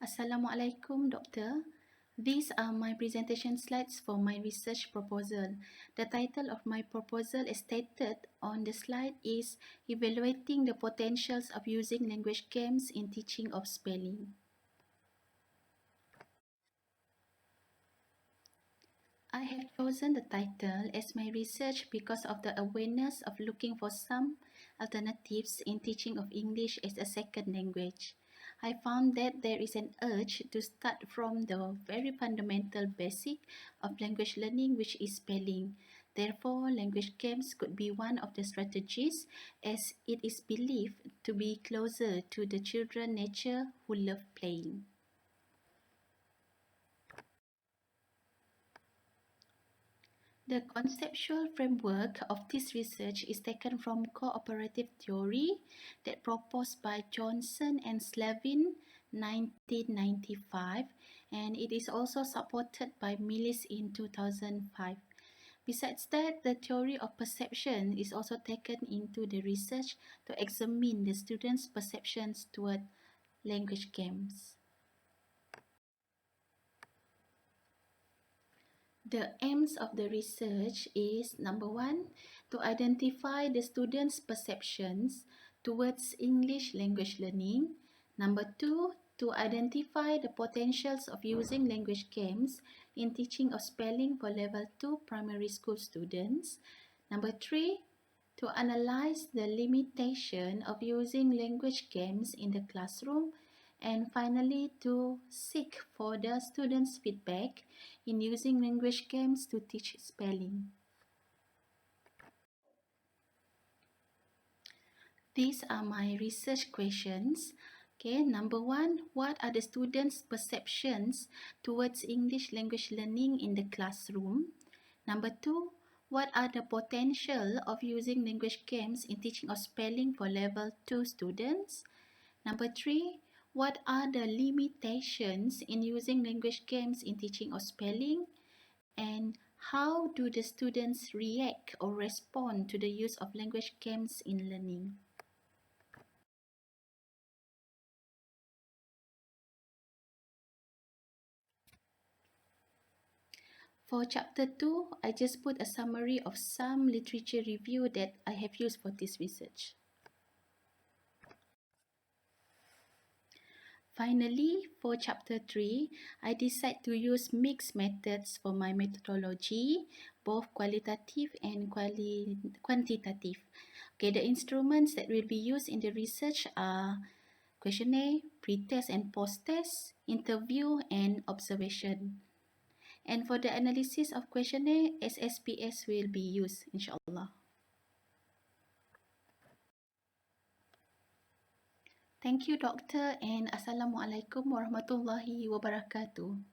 Assalamualaikum, Doctor. These are my presentation slides for my research proposal. The title of my proposal as stated on the slide is Evaluating the Potentials of Using Language Games in Teaching of Spelling. I have chosen the title as my research because of the awareness of looking for some alternatives in teaching of English as a second language. I found that there is an urge to start from the very fundamental basic of language learning, which is spelling. Therefore, language games could be one of the strategies, as it is believed to be closer to the children nature who love playing. The conceptual framework of this research is taken from cooperative theory that proposed by Johnson and Slavin 1995, and it is also supported by Millis in 2005. Besides that, the theory of perception is also taken into the research to examine the students' perceptions toward language games. The aims of the research is number one, to identify the students' perceptions towards English language learning. Number two, to identify the potentials of using language games in teaching of spelling for level 2 primary school students. Number three, to analyze the limitation of using language games in the classroom. And finally, to seek for the students' feedback in using language games to teach spelling. These are my research questions. Okay, number one, what are the students' perceptions towards English language learning in the classroom? Number two, what are the potential of using language games in teaching of spelling for level 2 students? Number three, what are the limitations in using language games in teaching of spelling? And how do the students react or respond to the use of language games in learning? For chapter 2, I just put a summary of some literature review that I have used for this research. Finally, for chapter 3, I decide to use mixed methods for my methodology, both qualitative and quantitative. Okay, the instruments that will be used in the research are questionnaire, pre-test and post-test, interview and observation. And for the analysis of questionnaire, SSPS will be used, inshallah. Thank you, Doctor, and Assalamualaikum warahmatullahi wabarakatuh.